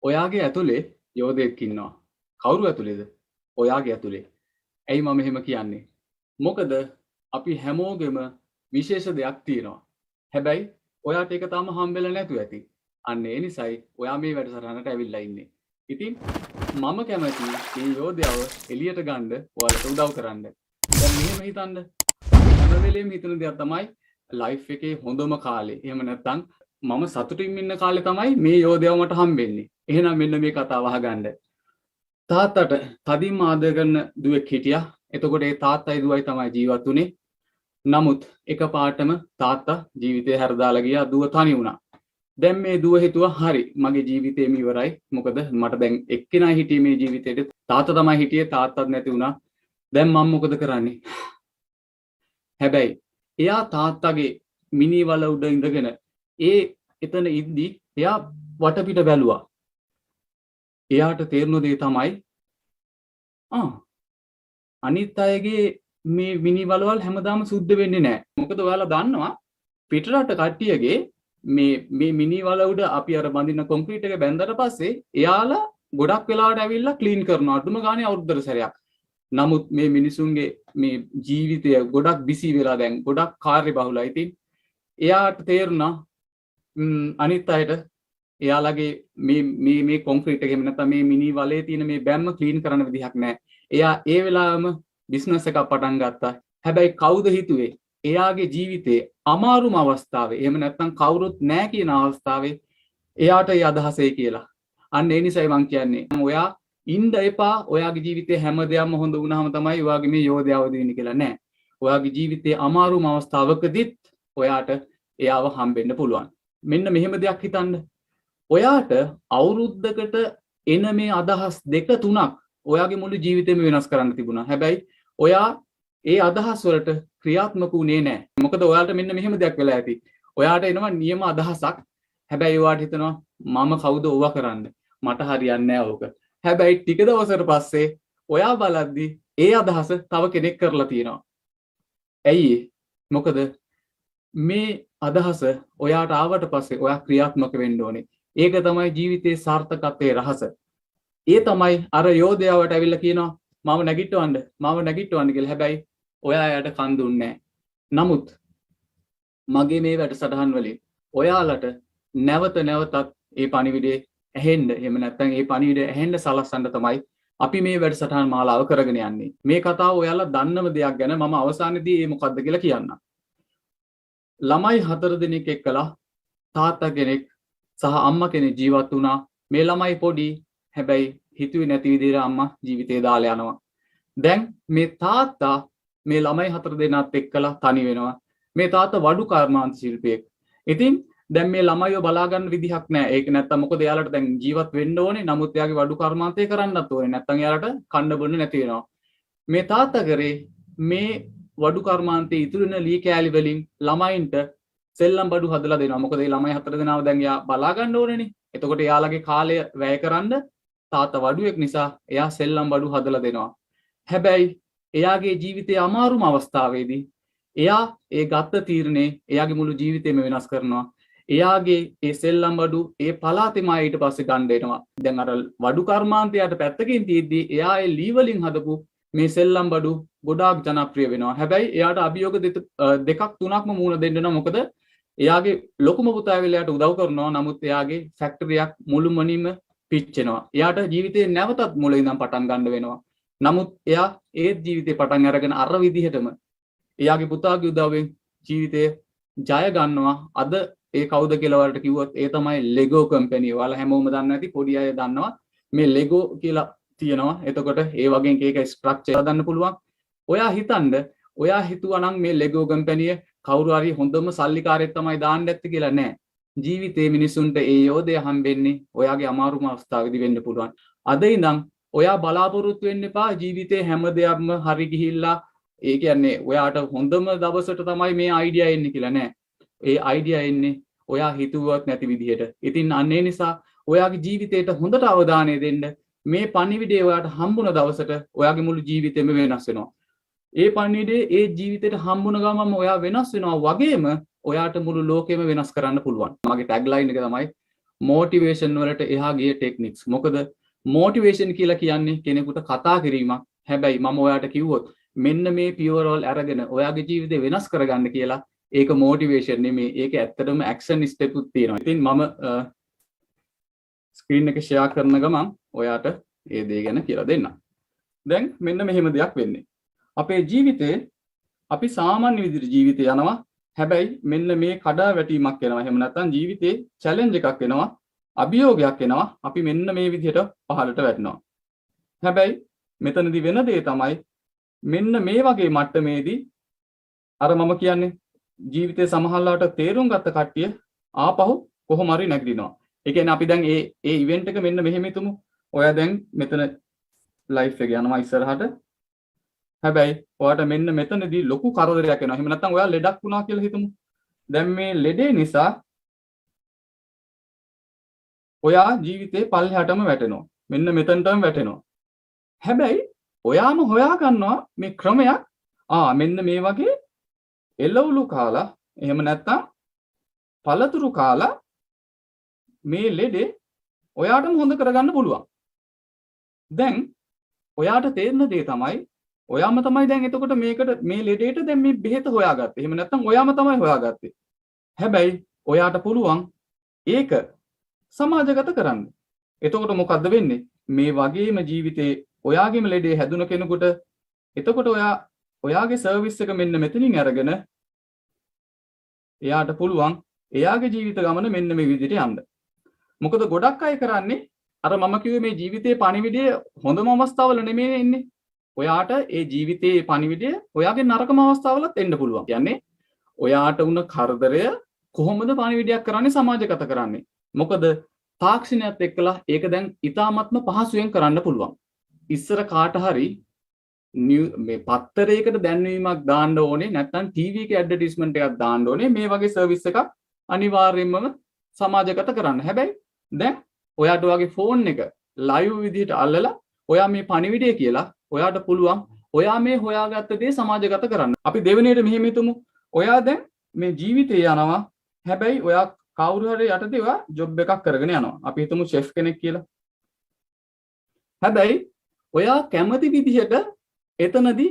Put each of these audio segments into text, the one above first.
ඔයාගේ ඇතුලේ යෝධයෙක් ඉන්නවා. කවුරු ඇතුලේද? ඔයාගේ ඇතුලේ. ඇයි මම එහෙම කියන්නේ? මොකද අපි හැමෝගෙම විශේෂ දෙයක් තියෙනවා. හැබැයි ඔයාට ඒක තාම හම්බෙලා නැතුව ඇති. අන්න ඒ නිසායි ඔයා මේ වැඩසටහනට ඇවිල්ලා ඉන්නේ. ඉතින් මම කැමති මේ යෝධයව එළියට ගන්න ඔයාලට උදව් කරන්න. දැන් මෙහෙම හිතන්න. හැම වෙලේම හිතන දෙයක් තමයි ලයිෆ් එකේ හොඳම කාලේ. එහෙම නැත්නම් මම සතුටින් ඉන්න කාලේ තමයි මේ යෝධයව මට හම්බෙන්නේ. එහෙනම් මෙන්න මේ කතාව අහගන්න. තාත්තට තදින්ම ආදර කරන දුවෙක් හිටියා. එතකොට ඒ තාත්තයි දුවයි තමයි ජීවත් වුනේ. නමුත් එකපාරටම තාත්තා ජීවිතේ හැරදාලා ගියා. දුව තනි වුණා. දැන් මේ දුව හිතුවා හරි මගේ ජීවිතේම ඉවරයි. මොකද මට දැන් එක්කෙනා හිටියේ මේ ජීවිතේට. තාත්තා තමයි හිටියේ. තාත්තත් නැති වුණා. දැන් මම මොකද කරන්නේ? හැබැයි එයා තාත්තගේ මිනි වල උඩ ඉඳගෙන එතන ඉද්දි එයා වටපිට බැලුවා. එයාට තේරුණ දේ තමයි අනිත් අයගේ මේ මිනි වලවල් හැමදාම සුද්ධ වෙන්නේ නැහැ. මොකද ඔයාලා දන්නවා පිටරට කට්ටියගේ මේ මිනි වල උඩ අපි අර බඳින කොන්ක්‍රීට් එක බැඳලා පස්සේ එයාලා ගොඩක් වෙලාවට ඇවිල්ලා ක්ලීන් කරනවා. අඩුම ගානේ අවුරුද්දකට සැරයක්. නමුත් මේ මිනිසුන්ගේ මේ ජීවිතය ගොඩක් බිසි වෙලා දැන් ගොඩක් කාර්යබහුලයි. ඉතින් එයාට තේරුණා අනිත් අයට එයාලගේ මේ කොන්ක්‍රීට් එකේ නැත්නම් මේ මිනි වලේ තියෙන මේ බැම්ම ක්ලීන් කරන්න විදිහක් නැහැ. එයා ඒ වෙලාවෙම බිස්නස් එකක් පටන් ගත්තා. හැබැයි කවුද හිතුවේ එයාගේ ජීවිතේ අමාරුම අවස්ථාවේ එහෙම නැත්නම් කවුරුත් නැහැ කියන අවස්ථාවේ එයාට ඒ අදහසයි කියලා. අන්න ඒ නිසයි මම කියන්නේ ඔයා ඉන්න එපා. ඔයාගේ ජීවිතේ හැම දෙයක්ම හොඳ වුණාම තමයි ඔයාගේ මේ යෝධයව දෙන්නේ කියලා නෑ. ඔයාගේ ජීවිතේ අමාරුම අවස්ථාවකදීත් ඔයාට එයාව හම්බෙන්න පුළුවන්. මෙන්න මෙහෙම දෙයක් හිතන්න. ඔයාට අවුරුද්දකට එන මේ අදහස් දෙක තුනක් ඔයාගේ මුළු ජීවිතේම වෙනස් කරන්න තිබුණා. හැබැයි ඔයා ඒ අදහස් වලට ක්‍රියාත්මක වුණේ නැහැ. මොකද ඔයාලට මෙන්න මෙහෙම දෙයක් වෙලා ඇති. ඔයාට එනවා නියම අදහසක්. හැබැයි ඔයාට හිතනවා මම කවුද ඕවා කරන්න? මට හරියන්නේ නැහැ ඕක. හැබැයි ටික දවසකට පස්සේ ඔයා බලද්දි ඒ අදහස තව කෙනෙක් කරලා තියෙනවා. ඇයි? මොකද මේ අදහස ඔයාට ආවට පස්සේ ඔයා ක්‍රියාත්මක වෙන්න ඕනේ. ඒක තමයි ජීවිතේ සාර්ථකත්වයේ රහස. ඒ තමයි අර යෝධයාවට ඇවිල්ලා කියනවා මම නැගිටවන්න කියලා. හැබැයි ඔයා එයාට කන් දුන්නේ නැහැ. නමුත් මගේ මේ වැඩසටහන් වලින් ඔයාලට නැවත නැවතත් ඒ පණිවිඩේ ඇහෙන්න එහෙම නැත්නම් ඒ පණිවිඩය ඇහෙන්න සලස්සන්න තමයි අපි මේ වැඩසටහන් මාලාව කරගෙන යන්නේ. මේ කතාව ඔයාලා දන්නම දෙයක් ගැන මම අවසානයේදී මේ මොකද්ද කියලා කියන්නම්. ළමයි 4 දෙනෙක් එක්කලා තාත්තා කෙනෙක් සහ අම්මා කෙනෙක් ජීවත් වුණා. මේ ළමයි පොඩි. හැබැයි හිතුවේ නැති විදිහට අම්මා ජීවිතේ දාලා යනවා. දැන් මේ තාත්තා මේ ළමයි 4 දෙනාත් එක්කලා තනි වෙනවා. මේ තාත්තා වඩු කර්මාන්ත ශිල්පියෙක්. ඉතින් දැන් මේ ළමයිව බලා ගන්න විදිහක් නැහැ. ඒක නැත්තම් මොකද එයාලට දැන් ජීවත් වෙන්න ඕනේ. නමුත් එයාගේ වඩු කර්මාන්තය කරන්නත් ඕනේ. නැත්තම් එයාලට කන්න බොන්න නැති වෙනවා. මේ තාත්තා කරේ මේ වඩු කර්මාන්තයේ ඉතුරු වෙන ලී කෑලි වලින් ළමයින්ට සෙල්ලම් බඩු හදලා දෙනවා. මොකද මේ ළමයි 4 දෙනාව දැන් එයා බලා ගන්න ඕනේනේ. එතකොට එයාලගේ කාලය වැය කරන්න තාත්තා වඩුවෙක් නිසා එයා සෙල්ලම් බඩු හදලා දෙනවා. හැබැයි එයාගේ ජීවිතයේ අමාරුම අවස්ථාවේදී එයා ඒ ගත්ත තීරණේ එයාගේ මුළු ජීවිතේම වෙනස් කරනවා. එයාගේ ඒ සෙල්ලම් බඩු ඒ පළාතේම ඊට පස්සේ ගන්න එනවා. දැන් අර වඩු කර්මාන්තයට පැත්තකින් තියද්දී එයා ඒ ලී වලින් හදපු මේ සෙල්ලම් බඩු ගොඩාක් ජනප්‍රිය වෙනවා. හැබැයි එයාට අභියෝග දෙකක් තුනක්ම මුහුණ දෙන්න වෙනවා. මොකද එයාගේ ලොකුම පුතා ඇවිල්ලා එයාට උදව් කරනවා. නමුත් එයාගේ ෆැක්ටරියක් මුළුමනින්ම පිච්චෙනවා. එයාට ජීවිතේ නැවතත් මුල ඉඳන් පටන් ගන්න වෙනවා. නමුත් එයා ඒ ජීවිතේ පටන් අරගෙන අර විදිහටම එයාගේ පුතාගේ උදව්වෙන් ජීවිතේ ජය ගන්නවා. අද ඒ කවුද කියලා වලට කිව්වොත් ඒ තමයි ලෙගෝ කම්පැනි. ඔයාලා හැමෝම දන්නවා ඇති. පොඩි අය දන්නවා මේ ලෙගෝ කියලා තියෙනවා. එතකොට ඒ වගේ එක ස්ට්‍රක්චර් හදන්න පුළුවන්. ඔයා හිතන්න ඔයා හිතුවා නම් මේ ලෙගෝ කම්පැනිය කවුරු හරි හොඳම සල්ලිකාරයෙක් තමයි දාන්න ඇත්තේ කියලා නෑ. ජීවිතේ මිනිසුන්ට ඒ යෝධය හම්බෙන්නේ ඔයාගේ අමාරුම අවස්ථාවේදී වෙන්න පුළුවන්. අද ඉඳන් ඔයා බලාපොරොත්තු වෙන්න එපා ජීවිතේ හැම දෙයක්ම හරි ගිහිල්ලා ඒ කියන්නේ ඔයාට හොඳම දවසට තමයි මේ අයිඩියා එන්නේ කියලා නෑ. ඒ අයිඩියා එන්නේ ඔයා හිතුවත් නැති විදිහට. ඉතින් අන්න ඒ නිසා ඔයාගේ ජීවිතේට හොඳට අවධානය දෙන්න. මේ පණිවිඩය ඔයාට හම්බුන දවසට ඔයාගේ මුළු ජීවිතේම වෙනස් වෙනවා. ඒ පණිවිඩය ඒ ජීවිතේට හම්බුන ගමන්ම ඔයා වෙනස් වෙනවා වගේම ඔයාට මුළු ලෝකෙම වෙනස් කරන්න පුළුවන්. මගේ ටැග්ලයින් එක තමයි මොටිවේෂන් වලට එහා ගිය ටෙක්නික්ස්. මොකද මොටිවේෂන් කියලා කියන්නේ කෙනෙකුට කතා කිරීමක්. හැබැයි මම ඔයාට කිව්වොත් මෙන්න මේ පියවර වල අරගෙන ඔයාගේ ජීවිතේ වෙනස් කරගන්න කියලා ඒක මොටිවේෂන් නෙමෙයි. ඒක ඇත්තටම ඇක්ෂන් ස්ටෙප් උත් තියෙනවා. ඉතින් මම ස්ක්‍රීන් එක ෂෙයා කරන ගමන් ඔයාට ඒ දේ ගැන කියලා දෙන්නම්. දැන් මෙන්න මෙහෙම දෙයක් වෙන්නේ. අපේ ජීවිතේ අපි සාමාන්‍ය විදිහට ජීවිතේ යනවා. හැබැයි මෙන්න මේ කඩා වැටීමක් එනවා. එහෙම නැත්නම් ජීවිතේ චැලෙන්ජ් එකක් එනවා. අභියෝගයක් එනවා. අපි මෙන්න මේ විදිහට පහළට වැටෙනවා. හැබැයි මෙතනදී වෙන දේ තමයි මෙන්න මේ වගේ මට්ටමේදී අර මම කියන්නේ ජීවිතේ සමහරලාට තේරුම් ගත්ත කට්ටිය ආපහු කොහොම හරි නැගිටිනවා. ඒ කියන්නේ අපි දැන් ඒ ඉවෙන්ට් එක මෙන්න මෙහෙම හිතමු. ඔයා දැන් මෙතන ලයිෆ් එක යනවා ඉස්සරහට. හැබැයි ඔයාට මෙන්න මෙතනදී ලොකු කරදරයක් එනවා. එහෙම නැත්නම් ඔයා ලෙඩක් වුණා කියලා හිතමු. දැන් මේ ලෙඩේ නිසා ඔයා ජීවිතේ පල්ලෙහාටම වැටෙනවා. මෙන්න මෙතනටම වැටෙනවා. හැබැයි ඔයාම හොයා ගන්නවා මේ ක්‍රමයක්. මෙන්න මේ වගේ එළවලු කාලා එහෙම නැත්නම් පළතුරු කාලා මේ ලෙඩේ ඔයාටම හොඳ කරගන්න පුළුවන්. දැන් ඔයාට තේරෙන දේ තමයි ඔයාම තමයි දැන් එතකොට මේකට මේ ලෙඩේට දැන් මේ බෙහෙත හොයාගත්තේ. එහෙම නැත්නම් ඔයාම තමයි හොයාගත්තේ. හැබැයි ඔයාට පුළුවන් ඒක සමාජගත කරන්න. එතකොට මොකද්ද වෙන්නේ? මේ වගේම ජීවිතේ ඔයාගේම ලෙඩේ හැදුන කෙනෙකුට එතකොට ඔයාගේ සර්විස් එක මෙන්න මෙතනින් අරගෙන එයාට පුළුවන් එයාගේ ජීවිත ගමන මෙන්න මේ විදිහට යන්න. මොකද ගොඩක් අය කරන්නේ අර මම කිව්වේ මේ ජීවිතේ පණිවිඩය හොඳම අවස්ථාවල නෙමෙයි එන්නේ. ඔයාට ඒ ජීවිතේ පණිවිඩය ඔයාගේ නරකම අවස්ථාවලත් එන්න පුළුවන්. කියන්නේ ඔයාට උන කරදරය කොහොමද පණිවිඩයක් කරන්නේ සමාජගත කරන්නේ? මොකද තාක්ෂණයත් එක්කලා ඒක දැන් ඉතාමත්ම පහසුවෙන් කරන්න පුළුවන්. ඉස්සර කාට හරි මේ පත්තරයකට දැන්වීමක් දාන්න ඕනේ නැත්නම් ටීවී එකේ ඇඩ්වර්ටයිස්මන්ට් එකක් දාන්න ඕනේ මේ වගේ සර්විස් එකක් අනිවාර්යයෙන්ම සමාජගත කරන්න. හැබැයි දැන් ඔයාට ඔයාගේ ෆෝන් එක ලයිව් විදිහට අල්ලලා ඔයා මේ පණිවිඩය කියලා ඔයාට පුළුවන් ඔයා මේ හොයාගත්ත දේ සමාජගත කරන්න. අපි දෙවෙනියට මෙහෙම හිතමු. ඔයා දැන් මේ ජීවිතේ යනවා. හැබැයි ඔයා කවුරු හරි යටතේ ඔයා ජොබ් එකක් කරගෙන යනවා. අපි හිතමු ෂෙෆ් කෙනෙක් කියලා. හැබැයි ඔයා කැමති විදිහට එතනදී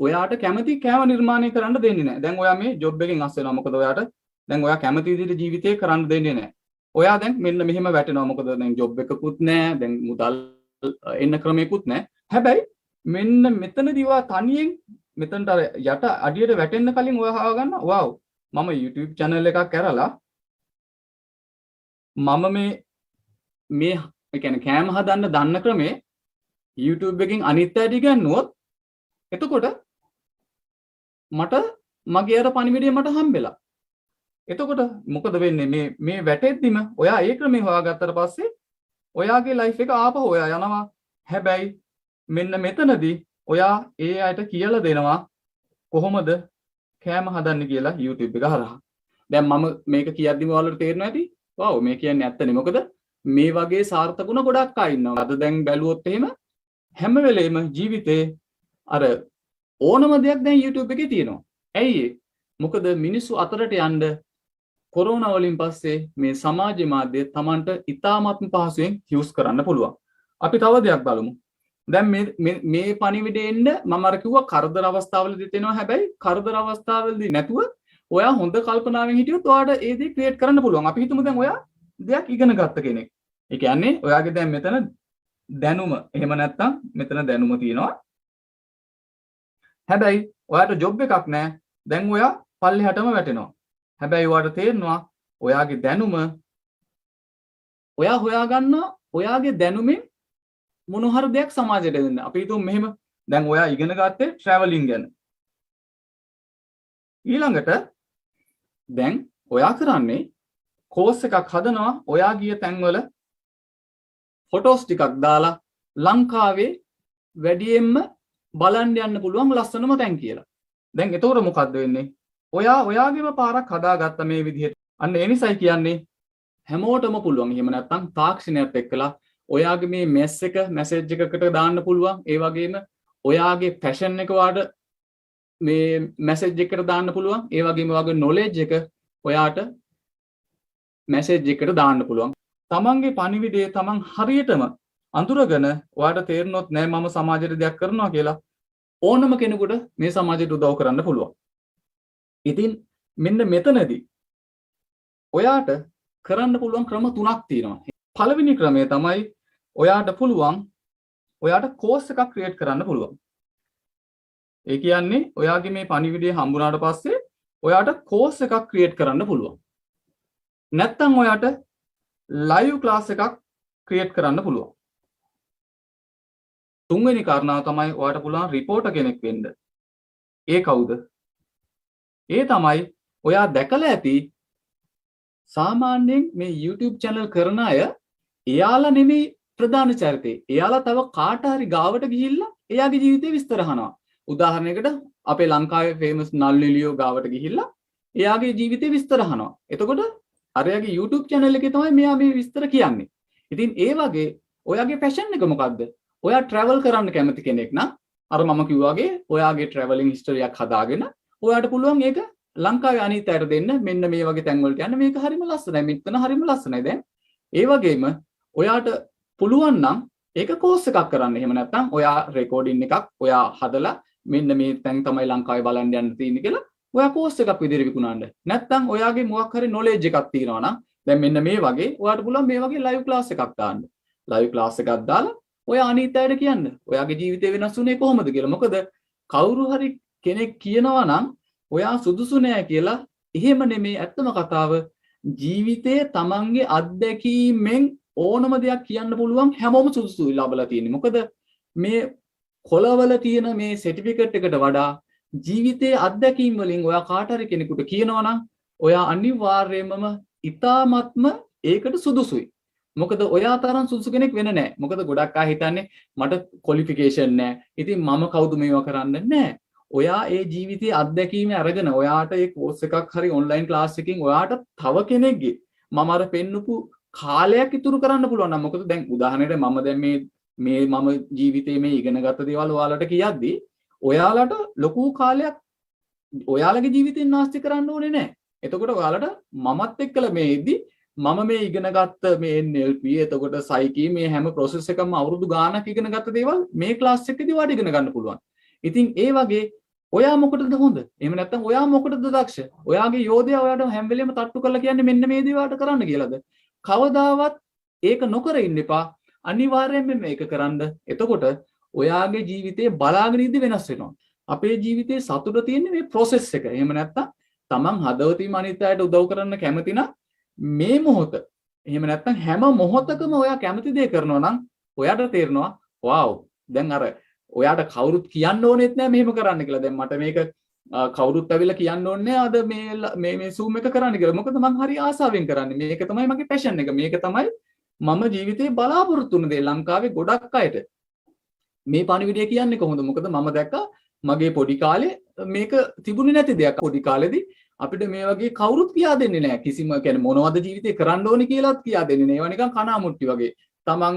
ඔයාට කැමති කෑම නිර්මාණය කරන්න දෙන්නේ නැහැ. දැන් ඔයා මේ ජොබ් එකෙන් අස් වෙනවා. මොකද ඔයාට දැන් ඔයා කැමති විදිහට ජීවිතේ කරන්න දෙන්නේ නැහැ. ඔයා දැන් මෙන්න මෙහෙම වැටෙනවා. මොකද දැන් ජොබ් එකකුත් නැහැ. දැන් මුදල් එන්න ක්‍රමයකුත් නැහැ. හැබැයි මෙන්න මෙතනදී ඔයා තනියෙන් මෙතනට යට අඩියට වැටෙන්න කලින් ඔයා හොයා ගන්න වව් මම YouTube channel එකක් කරලා මම මේ ඒ කියන්නේ කෑම හදන්න දන්න ක්‍රමේ YouTube එකකින් අනිත් අයට ඉගෙනුවොත් එතකොට මට මගේ අර පණිවිඩය මට හම්බෙලා. එතකොට මොකද වෙන්නේ මේ වැටෙද්දිම ඔයා ඒ ක්‍රමේ හොයාගත්තට පස්සේ ඔයාගේ ලයිෆ් එක ආපහු ඔයා යනවා. හැබැයි මෙන්න මෙතනදී ඔයා ඒ අයට කියලා දෙනවා කොහොමද කෑම හදන්නේ කියලා YouTube එක හරහා. දැන් මම මේක කියද්දිම ඔයාලට තේරෙනවා ඇති. වව් මේ කියන්නේ ඇත්තනේ. මොකද මේ වගේ සාර්ථකුණ ගොඩක් අය ඉන්නවා. අද දැන් බැලුවොත් එහෙම හැම වෙලේම ජීවිතේ අර ඕනම දෙයක් දැන් YouTube එකේ තියෙනවා. ඇයි මොකද මිනිස්සු අතරට යන්න කොරෝනා වලින් පස්සේ මේ සමාජ මාධ්‍ය Tamanට ඉතාමත්ම පහසුවෙන් යූස් කරන්න පුළුවන්. අපි තව දෙයක් බලමු. දැන් මේ පණිවිඩේ එන්න මම අර කිව්වා කරදර අවස්ථාවලදී දෙනවා. හැබැයි කරදර අවස්ථාවලදී නැතුව ඔයා හොඳ කල්පනාවෙන් හිටියොත් ඔයාට ඒ දේ ක්‍රියේට් කරන්න පුළුවන්. අපි හිතමු දැන් ඔයා දෙයක් ඉගෙන ගත්ත කෙනෙක්. ඒ කියන්නේ ඔයාගේ දැන් මෙතන දැනුම එහෙම නැත්නම් මෙතන දැනුම තියෙනවා. හැබැයි ඔයාට ජොබ් එකක් නැහැ. දැන් ඔයා පල්ලෙහාටම වැටෙනවා. හැබැයි ඔයාට තේරෙනවා ඔයාගේ දැනුම ඔයා හොයාගන්නවා ඔයාගේ දැනුමෙන් මොන හරි දෙයක් සමාජයට දෙන්න. අපි හිතමු මෙහෙම දැන් ඔයා ඉගෙන ගත්තේ ට්‍රැවලින් ගැන. ඊළඟට දැන් ඔයා කරන්නේ කෝස් එකක් හදනවා. ඔයා ගිය තැන්වල ෆොටෝස් ටිකක් දාලා ලංකාවේ වැඩියෙන්ම බලන්න යන්න පුළුවන් ලස්සනම තැන් කියලා. දැන් එතකොට මොකද්ද වෙන්නේ? ඔයා ඔයාගේම පාරක් හදාගත්ත මේ විදිහට. අන්න ඒ නිසයි කියන්නේ හැමෝටම පුළුවන්. එහෙම නැත්නම් තාක්ෂණයත් එක්කලා ඔයාගේ මේ මැසේජ් එකකට දාන්න පුළුවන්. ඒ වගේම ඔයාගේ ෆැෂන් එක වාට මේ මැසේජ් එකකට දාන්න පුළුවන්. ඒ වගේම ඔයාගේ නොලෙජ් එක ඔයාට මැසේජ් එකකට දාන්න පුළුවන්. තමන්ගේ පණිවිඩය තමන් හරියටම අඳුරගෙන ඔයාට තේරෙනොත් නෑ මම සමාජයට දෙයක් කරනවා කියලා ඕනම කෙනෙකුට මේ සමාජයට උදව් කරන්න පුළුවන්. ඉතින් මෙන්න මෙතනදී ඔයාට කරන්න පුළුවන් ක්‍රම තුනක් තියෙනවා. පළවෙනි ක්‍රමය තමයි ඔයාට පුළුවන් ඔයාට කෝස් එකක් ක්‍රියේට් කරන්න පුළුවන්. ඒ කියන්නේ ඔයාගේ මේ පණිවිඩය හම්බුනාට පස්සේ ඔයාට කෝස් එකක් ක්‍රියේට් කරන්න පුළුවන්. නැත්තම් ඔයාට ලයිව් ක්ලාස් එකක් ක්‍රියේට් කරන්න පුළුවන්. තුන්වෙනි කාරණාව තමයි ඔයාට පුළුවන් රිපෝටර් කෙනෙක් වෙන්න. ඒ කවුද? ඒ තමයි ඔයා දැකලා ඇති සාමාන්‍යයෙන් මේ YouTube channel කරන අය එයාලා නෙමෙයි ප්‍රධාන චරිතේ. එයාලා තව කාට හරි ගාවට ගිහිල්ලා එයාගේ ජීවිතේ විස්තර අහනවා. උදාහරණයකට අපේ ලංකාවේ ෆේමස් නල්ලිලියෝ ගාවට ගිහිල්ලා එයාගේ ජීවිතේ විස්තර අහනවා. එතකොට අරයාගේ YouTube channel එකේ තමයි මෙයා මේ විස්තර කියන්නේ. ඉතින් ඒ වගේ ඔයාගේ පැෂන් එක මොකද්ද? ඔයා travel කරන්න කැමති කෙනෙක් නම් අර මම කිව්වා වගේ ඔයාගේ traveling history එකක් හදාගෙන ඔයාට පුළුවන් ඒක ලංකාවේ අනිත් අයට දෙන්න මෙන්න මේ වගේ තැන් වලට යන්න මේක හරිම ලස්සනයි මෙතන හරිම ලස්සනයි දැන් ඒ වගේම ඔයාට පුළුවන් නම් ඒක කෝස් එකක් කරන්න. එහෙම නැත්නම් ඔයා රෙකෝඩින් එකක් ඔයා හදලා මෙන්න මේ තැන් තමයි ලංකාවේ බලන්න යන්න තියෙන්නේ කියලා ඔයා කෝස් එකක් විදිහට විකුණන්න. නැත්නම් ඔයාගේ මොකක් හරි knowledge එකක් තියෙනවා නම් දැන් මෙන්න මේ වගේ ඔයාට පුළුවන් මේ වගේ live class එකක් දාන්න. live class එකක් දාලා ඔයා අනිත් අයට කියන්න. ඔයාගේ ජීවිතේ වෙනස් වුණේ කොහොමද කියලා. මොකද කවුරු හරි කෙනෙක් කියනවා නම් ඔයා සුදුසු නෑ කියලා එහෙම නෙමෙයි ඇත්තම කතාව. ජීවිතයේ තමන්ගේ අත්දැකීමෙන් ඕනම දෙයක් කියන්න පුළුවන් හැමෝම සුදුසුයි ලබලා තියෙන්නේ. මොකද මේ කොළවල තියෙන මේ සර්ටිෆිකේට් එකට වඩා ජීවිතයේ අත්දැකීම් වලින් ඔයා කාට හරි කෙනෙකුට කියනවා නම් ඔයා අනිවාර්යයෙන්ම ඉතාමත්ම ඒකට සුදුසුයි. මොකද ඔයා තරම් සුදුසු කෙනෙක් වෙන්නේ නැහැ. මොකද ගොඩක් අය හිතන්නේ මට ක්වොලිෆිකේෂන් නැහැ. ඉතින් මම කවුද මේවා කරන්න නැහැ. ඔයා ඒ ජීවිතයේ අත්දැකීම අරගෙන ඔයාට ඒ කෝස් එකක් හරි ඔන්ලයින් ක්ලාස් එකකින් ඔයාට තව කෙනෙක්ගේ මම අර පෙන්නපු කාලයක් ඉතුරු කරන්න පුළුවන් නම් මොකද දැන් උදාහරණයක් මම දැන් මේ මම ජීවිතේ මේ ඉගෙනගත්ත දේවල් ඔයාලට කියද්දි ඔයාලට ලොකු කාලයක් ඔයාලගේ ජීවිතෙන් නාස්ති කරන්න ඕනේ නැහැ. එතකොට ඔයාලට මමත් එක්කලා මේ ඉදි මම මේ ඉගෙනගත්ත මේ NLP එතකොට සයිකී මේ හැම process එකක්ම අවුරුදු ගාණක් ඉගෙනගත්ත දේවල් මේ ක්ලාස් එකේදී ඔයාලට ඉගෙන ගන්න පුළුවන්. ඉතින් ඒ වගේ ඔයා මොකටද හොඳ? එහෙම නැත්නම් ඔයා මොකටද දක්ෂ? ඔයාගේ යෝධයා ඔයාට හැම වෙලෙම තට්ටු කරලා කියන්නේ මෙන්න මේ දේ ඔයාට කරන්න කියලාද? කවදාවත් ඒක නොකර ඉන්න එපා. අනිවාර්යයෙන්ම මේක කරන්න. එතකොට ඔයාගේ ජීවිතේ බලාගෙන ඉඳි වෙනස් වෙනවා. අපේ ජීවිතේ සතුට තියෙන්නේ මේ process එක. එහෙම නැත්නම් තමන් හදවතින්ම අනිත් අයට උදව් කරන්න කැමති නම් මේ මොහොත එහෙම නැත්නම් හැම මොහොතකම ඔයා කැමති දේ කරනවා නම් ඔයාට තේරෙනවා වව් දැන් අර ඔයාට කවුරුත් කියන්න ඕනෙත් නෑ මෙහෙම කරන්න කියලා. දැන් මට මේක කවුරුත් ඇවිල්ලා කියන්න ඕනේ අද මේ Zoom එක කරන්න කියලා. මොකද මම හරි ආසාවෙන් කරන්නේ. මේක තමයි මගේ පැෂන් එක. මේක තමයි මම ජීවිතේ බලාපොරොත්තු වෙන දේ. ලංකාවේ ගොඩක් අයට මේ පණිවිඩය කියන්නේ කොහොමද? මොකද මම දැක්කා මගේ පොඩි කාලේ මේක තිබුණේ නැති දෙයක්. පොඩි කාලේදී අපිට මේ වගේ කවුරුත් කියා දෙන්නේ නැහැ. කිසිම කියන්නේ මොනවද ජීවිතේ කරන්න ඕනේ කියලාත් කියා දෙන්නේ නැහැ. ඒවා නිකන් කණාමුට්ටි වගේ. තමන්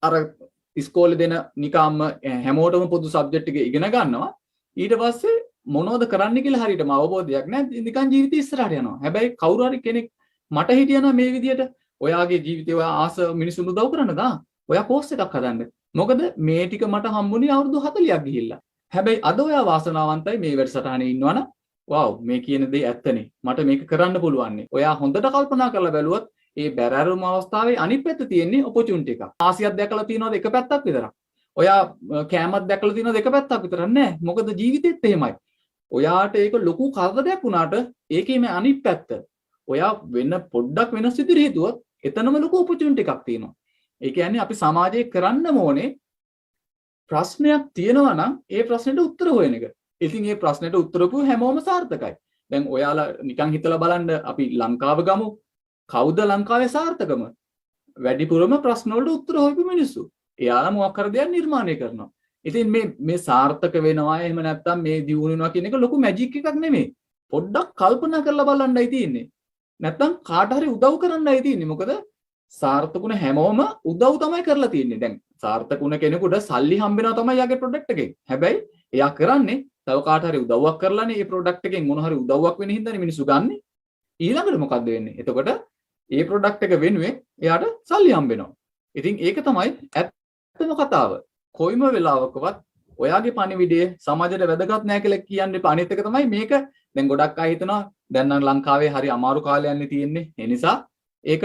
අර ඉස්කෝලේ දෙන නිකම්ම හැමෝටම පොදු සබ්ජෙක්ට් එක ඉගෙන ගන්නවා. ඊට පස්සේ මොනවද කරන්න කියලා හරියටම අවබෝධයක් නැහැ. නිකන් ජීවිතේ ඉස්සරහට යනවා. හැබැයි කවුරු හරි කෙනෙක් මට හිටියනම් මේ විදියට ඔයාගේ ජීවිතේ ඔයා ආස මිනිසුන් උදව් කරන්න දා. ඔයා කෝස් එකක් හදන්න. මොකද මේ ටික මට හම්බුනේ අවුරුදු 40ක් ගිහිල්ලා. හැබැයි අද ඔයා වාසනාවන්තයි මේ වැඩසටහනේ ඉන්නවනම් වව් මේ කියන දේ ඇත්තනේ. මට මේක කරන්න පුළුවන්. ඔයා හොඳට කල්පනා කරලා බැලුවොත් ඒ බැරෑරුම් අවස්ථාවේ අනිත් පැත්ත තියෙන්නේ ඔපචුනිටි එකක්. ආසියක් දැකලා තියෙනවද එක පැත්තක් විතරක්. ඔයා කෑමක් දැකලා තියෙනවද එක පැත්තක් විතරක් නෑ. මොකද ජීවිතෙත් එහෙමයි. ඔයාට ඒක ලොකු කරදරයක් වුණාට ඒකේම අනිත් පැත්ත. ඔයා වෙන පොඩ්ඩක් වෙනස් විදිහට හිතුවොත් එතනම ලොකු ඔපචුනිටි එකක් තියෙනවා. ඒ කියන්නේ අපි සමාජයේ කරන්න ඕනේ ප්‍රශ්නයක් තියෙනවා නම් ඒ ප්‍රශ්නෙට උත්තර හොයන එක. ඉතින් මේ ප්‍රශ්නෙට උත්තරපු හැමෝම සාර්ථකයි. දැන් ඔයාලා නිකන් හිතලා බලන්න අපි ලංකාව ගමු. කවුද ලංකාවේ සාර්ථකම? වැඩිපුරම ප්‍රශ්න වලට උත්තර හොයපු මිනිස්සු. එයාලා මොකක් කර දෙයක් නිර්මාණය කරනවා. ඉතින් මේ සාර්ථක වෙනවා එහෙම නැත්නම් මේ දියුණු වෙනවා කියන එක ලොකු මැජික් එකක් නෙමෙයි. පොඩ්ඩක් කල්පනා කරලා බලන්නයි තියෙන්නේ. නැත්නම් කාට හරි උදව් කරන්නයි තියෙන්නේ. මොකද සාර්ථකුණ හැමෝම උදව් තමයි කරලා තියෙන්නේ. දැන් සාර්ථකුණ කෙනෙකුට සල්ලි හම්බෙනවා තමයි යාගේ ප්‍රොඩක්ට් එකෙන්. හැබැයි එයා කරන්නේ තව කාට හරි උදව්වක් කරලානේ මේ ප්‍රොඩක්ට් එකෙන් මොන හරි උදව්වක් වෙන හින්දානේ මිනිස්සු ගන්නෙ. ඊළඟට මොකද්ද වෙන්නේ? එතකොට ඒ ප්‍රොඩක්ට් එක වෙනුවෙන් එයාට සල්ලි හම්බ වෙනවා. ඉතින් ඒක තමයි ඇත්තම කතාව. කොයිම වෙලාවකවත් ඔයාගේ පණිවිඩය සමාජයට වැදගත් නැහැ කියලා කියන්නේ අනිත් එක තමයි මේක. දැන් ගොඩක් අය හිතනවා දැන් නම් ලංකාවේ හරි අමාරු කාලයක්නේ තියෙන්නේ. ඒ නිසා ඒක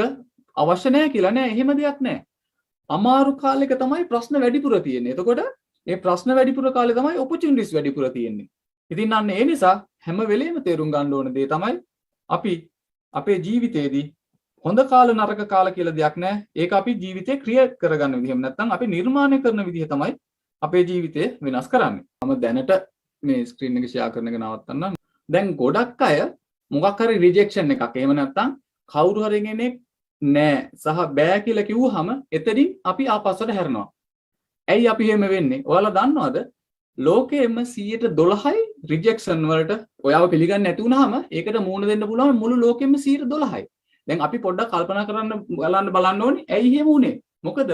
අවශ්‍ය නැහැ කියලා නෑ. එහෙම දෙයක් නෑ. අමාරු කාලෙක තමයි ප්‍රශ්න වැඩිපුර තියෙන්නේ. එතකොට මේ ප්‍රශ්න වැඩිපුර කාලේ තමයි opportunities වැඩිපුර තියෙන්නේ. ඉතින් අන්න ඒ නිසා හැම වෙලෙම තේරුම් ගන්න ඕන දේ තමයි අපි අපේ ජීවිතේදී හොඳ කාල නරක කාල කියලා දෙයක් නැහැ. ඒක අපි ජීවිතේ ක්‍රියේට් කරගන්න විදිහම නැත්නම් අපි නිර්මාණය කරන විදිහ තමයි අපේ ජීවිතේ වෙනස් කරන්නේ. මම දැනට මේ ස්ක්‍රීන් එක ෂෙයා කරන එක නවත්තන්න. දැන් ගොඩක් අය මොකක් හරි රිජෙක්ෂන් එකක් එහෙම නැත්නම් කවුරු හරි කෙනෙක් නෑ සහ බෑ කියලා කිව්වහම එතනින් අපි ආපස්සට හැරෙනවා. ඇයි අපි එහෙම වෙන්නේ? ඔයාලා දන්නවද? ලෝකෙම 112යි රිජෙක්ෂන් වලට ඔයාව පිළිගන්නේ නැති වුනහම ඒකට මූණ දෙන්න පුළුවන් මුළු ලෝකෙම 112යි. දැන් අපි පොඩ්ඩක් කල්පනා කරන්න බලන්න ඕනේ ඇයි එහෙම වුනේ? මොකද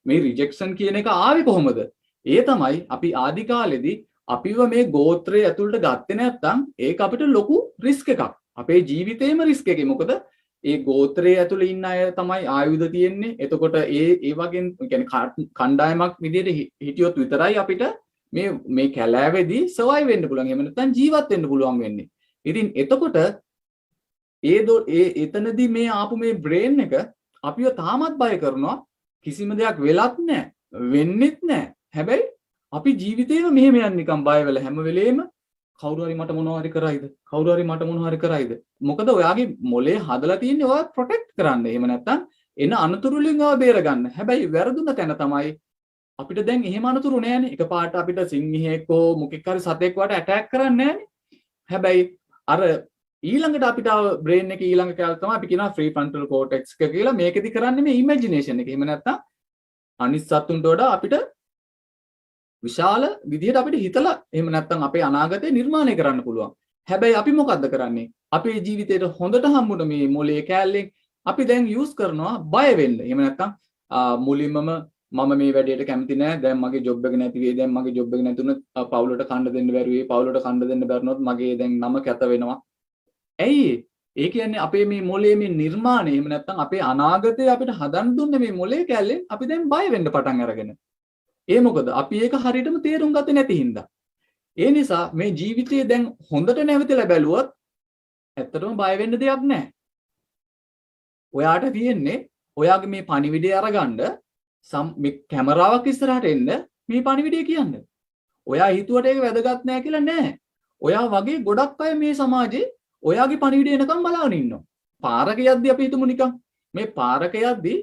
මේ රිජෙක්ෂන් කියන එක ආවේ කොහොමද? ඒ තමයි අපි ආදි කාලෙදී අපිව මේ ගෝත්‍රය ඇතුළට ගත්තේ නැත්නම් ඒක අපිට ලොකු රිස්ක් එකක්. අපේ ජීවිතේම රිස්ක් එකේ. මොකද ඒ ගෝත්‍රයේ ඇතුළේ ඉන්න අය තමයි ආයුධ තියෙන්නේ. එතකොට ඒ වගේ කියන්නේ කණ්ඩායමක් විදිහට හිටියොත් විතරයි අපිට මේ කැලෑවේදී සර්වයිව් වෙන්න පුළුවන්. එහෙම නැත්නම් ජීවත් වෙන්න පුළුවන් වෙන්නේ. ඉතින් එතකොට එතනදී මේ ආපු මේ බ්‍රේන් එක අපිව තාමත් බය කරනවා. කිසිම දෙයක් වෙලත් නැහැ. වෙන්නෙත් නැහැ. හැබැයි අපි ජීවිතේම මෙහෙම යන නිකන් බය වෙලා හැම වෙලේම කවුරු හරි මට මොනවා හරි කරයිද? කවුරු හරි මට මොනවා හරි කරයිද? මොකද ඔයාගේ මොලේ හදලා තියෙන්නේ ඔයා ප්‍රොටෙක්ට් කරන්න. එහෙම නැත්නම් එන අනතුරු වලින් ඔයා බේරගන්න. හැබැයි වැරදුන තැන තමයි අපිට දැන් එහෙම අනතුරු නෑනේ. එකපාරට අපිට සිංහෙක් හෝ මොකෙක් හරි සතෙක් වට ඇටැක් කරන්නේ නෑනේ. හැබැයි අර ඊළඟට අපිට බ්‍රේන් එකේ ඊළඟ කාලේ තමයි අපි කියනවා ෆ්‍රී ෆ්‍රන්ටල් කෝටෙක්ස් එක කියලා. මේකෙදි කරන්නේ මේ ඉමේජිනේෂන් එක. එහෙම නැත්නම් අනිත් සතුන්ට වඩා අපිට විශාල විදිහට අපිට හිතලා එහෙම නැත්නම් අපේ අනාගතය නිර්මාණය කරන්න පුළුවන්. හැබැයි අපි මොකද්ද කරන්නේ? අපේ ජීවිතේට හොඳට හම්බුන මේ මොලේ කෑල්ලෙන් අපි දැන් යූස් කරනවා බය වෙන්න. එහෙම නැත්නම් මුලින්මම මම මේ වැඩේට කැමති නෑ. දැන් මගේ ජොබ් එක නැති වෙයි. දැන් මගේ ජොබ් එක නැතුනොත් පවුලට කන්න දෙන්න බැරි වෙයි. පවුලට කන්න දෙන්න බැරිනොත් මගේ දැන් නම කැත වෙනවා. ඇයි ඒ කියන්නේ අපේ මේ මොලේ මේ නිර්මාණය එහෙම නැත්නම් අපේ අනාගතය අපිට හදන්න දුන්නේ මේ මොලේ කැල්ලෙන් අපි දැන් බය වෙන්න පටන් අරගෙන. ඒ මොකද අපි ඒක හරියටම තේරුම් ගත්තේ නැති හින්දා. ඒ නිසා මේ ජීවිතයේ දැන් හොඳට නැවතිලා බැලුවොත් ඇත්තටම බය වෙන්න දෙයක් නැහැ. ඔයාට තියෙන්නේ ඔයාගේ මේ පණිවිඩය අරගන්න මේ කැමරාවක් ඉස්සරහට එන්න මේ පණිවිඩය කියන්න. ඔයා හිතුවට ඒක වැදගත් නැහැ කියලා නෑ. ඔයා වගේ ගොඩක් අය මේ සමාජේ ඔයාගේ පණිවිඩය එනකම් බලාගෙන ඉන්නවා. පාරක යද්දි අපි හිතමු නිකන් මේ පාරක යද්දි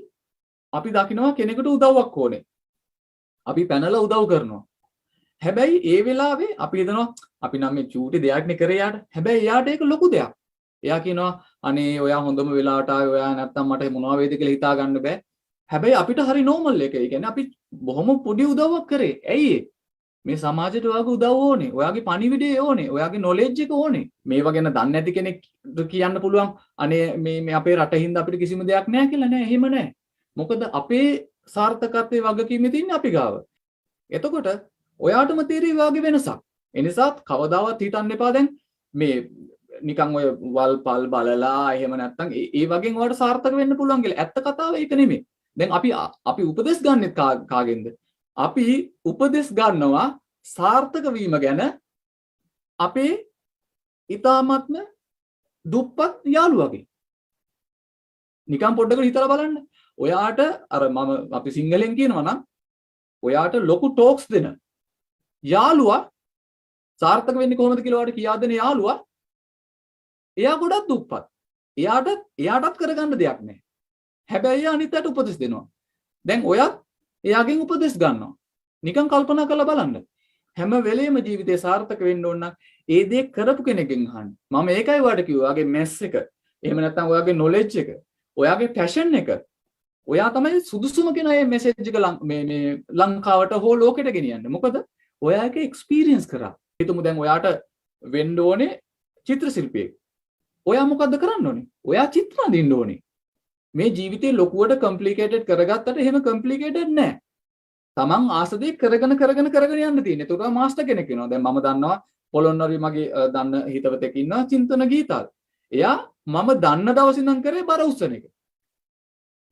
අපි දකිනවා කෙනෙකුට උදව්වක් ඕනේ. අපි පැනලා උදව් කරනවා. හැබැයි ඒ වෙලාවේ අපි හිතනවා අපි නම් මේ චූටි දෙයක් නේ කරේ යාට. හැබැයි එයාට ඒක ලොකු දෙයක්. එයා කියනවා අනේ ඔයා හොඳම වෙලාවට ආවේ. ඔයා නැත්තම් මට මොනවා වේද කියලා හිතා ගන්න බෑ. හැබැයි අපිට හරි නෝමල් එක. ඒ කියන්නේ අපි බොහොම පොඩි උදව්වක් කරේ. ඇයි මේ සමාජයට ඔයාගේ උදව් ඕනේ. ඔයාගේ පණිවිඩය ඕනේ. ඔයාගේ නොලෙජ් එක ඕනේ. මේවා ගැන දන්නේ නැති කෙනෙක් කියන්න පුළුවන් අනේ මේ අපේ රටින් අපිට කිසිම දෙයක් නැහැ කියලා නෑ. එහෙම නෑ. මොකද අපේ සාර්ථකත්වයේ වගකීමේ තියෙන්නේ අපි ගාව. එතකොට ඔයාටම තේරෙයි වාගේ වෙනසක්. ඒ නිසා කවදාවත් හිතන්න එපා දැන් මේ නිකන් ඔය වල්පල් බලලා එහෙම නැත්නම් ඒ වගේ ඔයාලට සාර්ථක වෙන්න පුළුවන් කියලා. ඇත්ත කතාව ඒක නෙමෙයි. දැන් අපි උපදෙස් ගන්නෙත් කාගෙන්ද? අපි උපදෙස් ගන්නවා සාර්ථක වීම ගැන අපේ ඊ타ත්ම දුප්පත් යාළුවගේ. නිකන් පොඩ්ඩකට හිතලා බලන්න. ඔයාට අර අපි සිංහලෙන් කියනවා නම් ඔයාට ලොකු ටෝක්ස් දෙන යාළුවා සාර්ථක වෙන්නේ කොහොමද කියලා ඔයාට කියා දෙන යාළුවා එයා ගොඩක් දුප්පත්. එයාටත් කරගන්න දෙයක් නැහැ. හැබැයි එයා අනිත් අයට උපදෙස් දෙනවා. දැන් ඔයත් එයාගෙන් උපදෙස් ගන්නවා. නිකන් කල්පනා කරලා බලන්න. හැම වෙලේම ජීවිතේ සාර්ථක වෙන්න ඕන නම් ඒ දේ කරපු කෙනෙක්ගෙන් අහන්න. මම ඒකයි ඔයාලට කිව්වා. ඔයාගේ මැස් එක, එහෙම නැත්නම් ඔයාගේ නොලෙජ් එක, ඔයාගේ පැෂන් එක ඔයා තමයි සුදුසුම කෙනා මේ මෙසේජ් එක මේ ලංකාවට හෝ ලෝකෙට ගෙනියන්නේ. මොකද ඔයා ඒක එක්ස්පීරියන්ස් කරා. හිතමු දැන් ඔයාට වෙන්න ඕනේ චිත්‍ර ශිල්පියෙක්. ඔයා මොකද්ද කරන්න ඕනේ? ඔයා චිත්‍ර අඳින්න ඕනේ. මේ ජීවිතේ ලොකුවට කම්ප්ලිකේටඩ් කරගත්තට එහෙම කම්ප්ලිකේටඩ් නෑ. තමන් ආස දේ කරගෙන යන්න තියෙන්නේ. ඒක මාස්ටර් කෙනෙක් වෙනවා. දැන් මම දන්නවා පොළොන්නරුවේ මගේ දන්න හිතවතෙක් ඉන්නවා චින්තන ගීතාල්. එයා මම දන්න දවස් ඉඳන් කරේ බර උස්සන එක.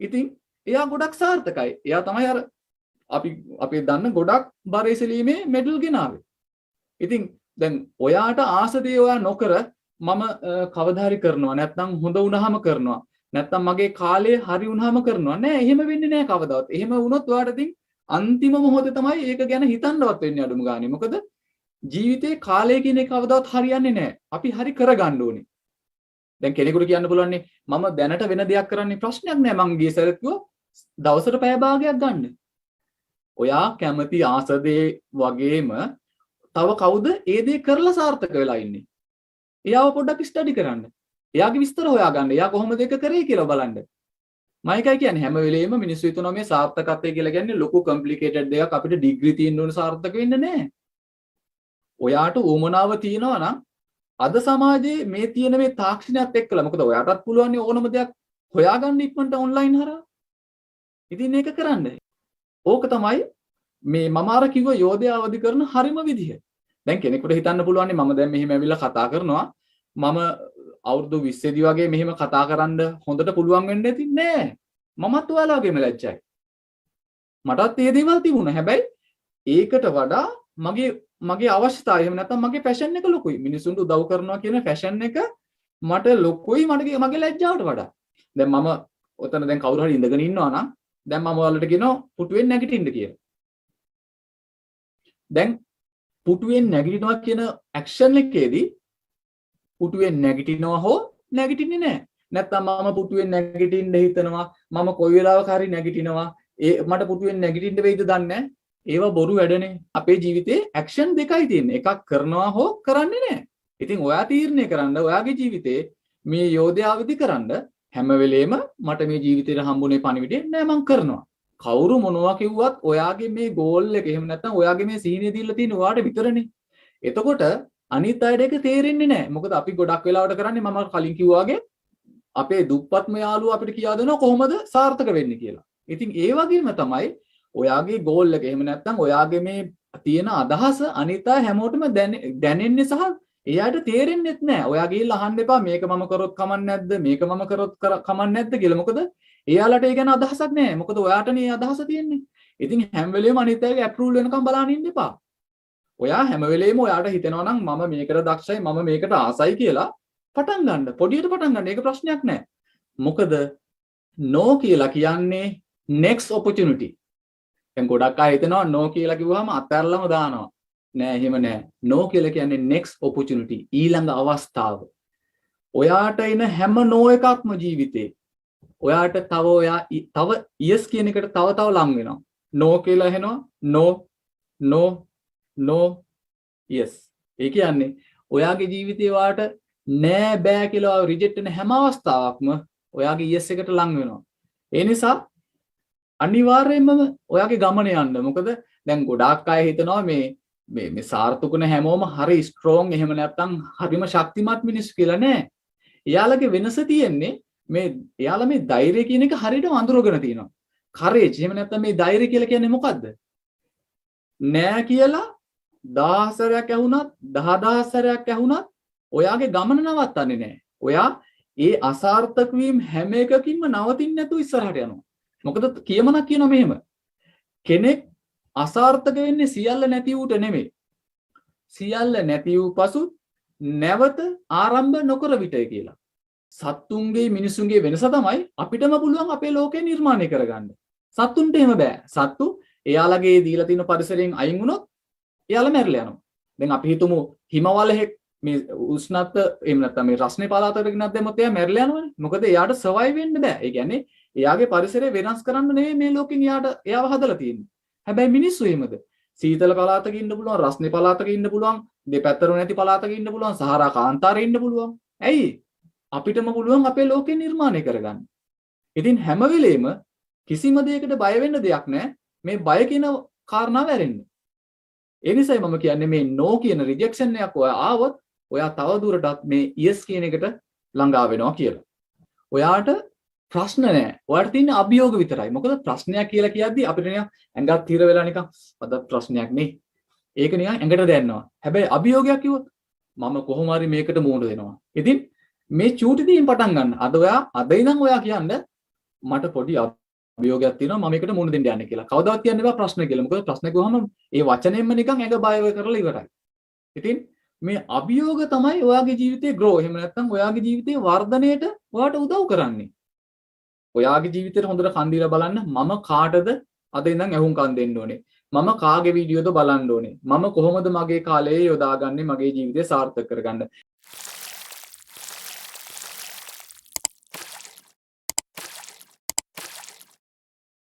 ඉතින් එයා ගොඩක් සාර්ථකයි. එයා තමයි අර අපි දන්න ගොඩක් බරේසලීමේ මෙඩල් ගෙනාවේ. ඉතින් දැන් ඔයාට ආස දේ ඔයා නොකර මම කවදා හරි කරනවා නැත්නම් හොඳ වුණාම කරනවා නැත්නම් මගේ කාලය හරි වුණාම කරනවා නෑ එහෙම වෙන්නේ නෑ කවදාවත්. එහෙම වුණොත් ඔයාට ඉතින් අන්තිම මොහොතේ තමයි ඒක ගැන හිතන්නවත් වෙන්නේ අඩුම ගානේ. මොකද ජීවිතේ කාලය කියන එක කවදාවත් හරියන්නේ නෑ. අපි හරි කරගන්න ඕනේ. දැන් කෙනෙකුට කියන්න පුළුවන්නේ මම දැනට වෙන දෙයක් කරන්නේ ප්‍රශ්නයක් නෑ මං ගිය සැරේත් කිව්වා දවසට පැය භාගයක් ගන්න. ඔයා කැමති ආස දේ වගේම තව කවුද ඒ දේ කරලා සාර්ථක වෙලා ඉන්නේ? එයාව පොඩ්ඩක් ස්ටඩි කරන්න. එයාගේ විස්තර හොයාගන්න. එයා කොහොමද ඒක කරේ කියලා බලන්න. මම එකයි කියන්නේ හැම වෙලෙම මිනිස්සු හිතනවා මේ සාර්ථකත්වය කියලා කියන්නේ ලොකු කොම්ප්ලිකේටඩ් දෙයක් අපිට ඩිග්‍රී තියෙන්න ඕන සාර්ථක වෙන්න නෑ. ඔයාට උවමනාව තියෙනවා නම් අද සමාජයේ මේ තියෙන මේ තාක්ෂණයත් එක්කලා මොකද ඔයාටත් පුළුවන් ඕනම දෙයක් හොයාගන්න ඉක්මනට ඔන්ලයින් හරහා. ඉතින් මේක කරන්න. ඕක තමයි මේ මම අර කිව්ව යෝධය අවදි කරන හරිම විදිහ. දැන් කෙනෙකුට හිතන්න පුළුවන් මම දැන් මෙහෙම ඇවිල්ලා කතා කරනවා මම අවුරුදු 20 දී වගේ මෙහෙම කතා කරන්න හොඳට පුළුවන් වෙන්නේ නැති නෑ. මමත් ඔයාලා වගේම ලැජ්ජයි. මටත් ඒ දේවල් තිබුණා. හැබැයි ඒකට වඩා මගේ අවශ්‍යතාවය එහෙම නැත්නම් මගේ පැෂන් එක ලොකුයි. මිනිසුන්ට උදව් කරනවා කියන පැෂන් එක මට ලොකුයි මගේ ලැජ්ජාවට වඩා. දැන් මම ඔතන දැන් කවුරු හරි ඉඳගෙන ඉන්නවා නම් දැන් මම ඔයාලට කියනවා පුටුවෙන් නැගිටින්න කියලා. දැන් පුටුවෙන් නැගිටිනවා කියන ඇක්ෂන් එකේදී පුටුවෙන් නැගිටිනවා හෝ නැගිටින්නේ නැහැ. නැත්නම් මම පුටුවෙන් නැගිටින්න හිතනවා මම කොයි වෙලාවක හරි නැගිටිනවා මට පුටුවෙන් නැගිටින්න වෙයිද දන්නේ නැහැ. ඒවා බොරු වැඩනේ. අපේ ජීවිතේ ඇක්ෂන් දෙකයි තියෙන්නේ. එකක් කරනවා හෝ කරන්නේ නැහැ. ඉතින් ඔයා තීරණය කරන්න ඔයාගේ ජීවිතේ මේ යෝධය අවදි කරන්න හැම වෙලේම මට මේ ජීවිතේට හම්බුනේ පණිවිඩය නෑ මං කරනවා. කවුරු මොනවා කිව්වත් ඔයාගේ මේ ගෝල් එක එහෙම නැත්නම් ඔයාගේ මේ සීනිය දීලා තියෙන ඔයාට විතරනේ. එතකොට අනිත් අයට ඒක තේරෙන්නේ නැහැ. මොකද අපි ගොඩක් වෙලාවට කරන්නේ මම කලින් කිව්වා වගේ අපේ දුප්පත්ම යාළුවා අපිට කියා දෙනවා කොහොමද සාර්ථක වෙන්නේ කියලා. ඉතින් ඒ වගේම තමයි ඔයාගේ ගෝල් එක එහෙම නැත්නම් ඔයාගේ මේ තියෙන අදහස අනිත් අය හැමෝටම දැනෙන්නේ සහ එයාට තේරෙන්නෙත් නැහැ. ඔයා ගිහිල්ලා අහන්න එපා මේක මම කරොත් කමන්නේ නැද්ද? මේක මම කරොත් කමන්නේ නැද්ද කියලා. මොකද එයාලට ඒ ගැන අදහසක් නැහැ. මොකද ඔයාටනේ අදහස තියෙන්නේ. ඉතින් හැම වෙලේම අනිත් අයගේ ඇප්‍රූවල් වෙනකම් බලන්න ඉන්න එපා. ඔයා හැම වෙලේම ඔයාට හිතෙනවා නම් මම මේකට දක්ෂයි මම මේකට ආසයි කියලා පටන් ගන්න. පොඩියට පටන් ගන්න. ඒක ප්‍රශ්නයක් නෑ. මොකද no කියලා කියන්නේ next opportunity. දැන් ගොඩක් අය හිතනවා no කියලා කිව්වහම අත්හැරලම දානවා. නෑ එහෙම නෑ. no කියලා කියන්නේ next opportunity. ඊළඟ අවස්ථාව. ඔයාට එන හැම no එකක්ම ජීවිතේ ඔයාට තව yes කියන එකට තව ලං වෙනවා. no කියලා එනවා. no yes. ඒ කියන්නේ ඔයාගේ ජීවිතේ වාට නෑ බෑ කියලා රිජෙක්ට් වෙන හැම අවස්ථාවක්ම ඔයාගේ yes එකට ලං වෙනවා. ඒ නිසා අනිවාර්යයෙන්ම ඔයාගේ ගමන යන්න. මොකද දැන් ගොඩාක් අය හිතනවා මේ සාර්ථකුන හැමෝම හරි ස්ට්‍රෝං එහෙම නැත්නම් හරිම ශක්තිමත් මිනිස්සු කියලා නෑ. එයාලගේ වෙනස තියෙන්නේ එයාලා මේ ධෛර්යය කියන එක හරියටම අඳුරගෙන තියෙනවා. courage එහෙම නැත්නම් මේ ධෛර්යය කියලා කියන්නේ මොකද්ද? නෑ කියලා 1000 සැරයක් ඇහුණත් 10000 සැරයක් ඇහුණත් ඔයාගේ ගමන නවත්තන්නේ නෑ. ඔයා ඒ අසාර්ථක වීම හැම එකකින්ම නවතින්නේ නැතුව ඉස්සරහට යනවා. මොකද කියමනක් කියනවා මෙහෙම. කෙනෙක් අසාර්ථක වෙන්නේ සියල්ල නැති වූට නෙමෙයි. සියල්ල නැති වූ පසු නැවත ආරම්භ නොකර විටය කියලා. සත්තුන්ගේ මිනිසුන්ගේ වෙනස තමයි අපිටම පුළුවන් අපේ ලෝකය නිර්මාණය කරගන්න. සත්තුන්ට එහෙම බෑ. සත්තු එයාලගේ දීලා තියෙන පරිසරයෙන් අයින් වුණොත් එයාලා මැරිලා යනවා. දැන් අපි හිතමු හිමවලෙක් මේ උෂ්ණත්ව එහෙම නැත්නම් මේ රස්නේ පළාතකට ගෙනත් දැම්මොත් එයා මැරිලා යනවනේ. මොකද එයාට සර්වයිව් වෙන්න බෑ. ඒ කියන්නේ එයාගේ පරිසරය වෙනස් කරන්න නෙවෙයි මේ ලෝකෙන් එයාව හදලා තියෙන්නේ. හැබැයි මිනිස්සු එහෙමද? සීතල පළාතක ඉන්න පුළුවන්, රස්නේ පළාතක ඉන්න පුළුවන්, දෙපැත්තම නැති පළාතක ඉන්න පුළුවන්, සහරා කාන්තාරේ ඉන්න පුළුවන්. ඇයි? අපිටම පුළුවන් අපේ ලෝකෙ නිර්මාණය කරගන්න. ඉතින් හැම වෙලෙම කිසිම දෙයකට බය වෙන්න දෙයක් නැහැ. මේ බය කියන කාරණාව ඇරෙන්න. ඒ නිසායි මම කියන්නේ මේ no කියන රිජෙක්ෂන් එකක් ඔයා ආවොත් ඔයා තව දුරටත් මේ yes කියන එකට ළඟා වෙනවා කියලා. ඔයාට ප්‍රශ්න නැහැ. ඔයාට තියෙන අභියෝග විතරයි. මොකද ප්‍රශ්නයක් කියලා කියද්දි අපිට නිකන් ඇඟක් තිර වෙලා නිකන් අද ප්‍රශ්නයක් නේ. ඒක නිකන් ඇඟට දැනෙනවා. හැබැයි අභියෝගයක් කිව්වොත් මම කොහොම හරි මේකට මුහුණ දෙනවා. ඉතින් මේ චූටි දෙයින් පටන් ගන්න. අද ඉඳන් ඔයා කියන්න මට පොඩි අභියෝගයක් තියෙනවා මම මේකට මුහුණ දෙන්න යන්නේ කියලා. කවදාවත් කියන්න එපා ප්‍රශ්න කියලා. මොකද ප්‍රශ්න කිව්වම ඒ වචනයෙන්ම නිකන් ඇඟ බය කරලා ඉවරයි. ඉතින් මේ අභියෝග තමයි ඔයාගේ ජීවිතේ grow. එහෙම නැත්නම් ඔයාගේ ජීවිතේ වර්ධනයට ඔයාට උදව් කරන්නේ. ඔයාගේ ජීවිතේට හොඳට කන් දීලා බලන්න මම කාටද අද ඉඳන් ඇහුම්කන් දෙන්න ඕනේ. මම කාගේ වීඩියෝද බලන්න ඕනේ. මම කොහොමද මගේ කාලය යොදාගන්නේ මගේ ජීවිතය සාර්ථක කරගන්න.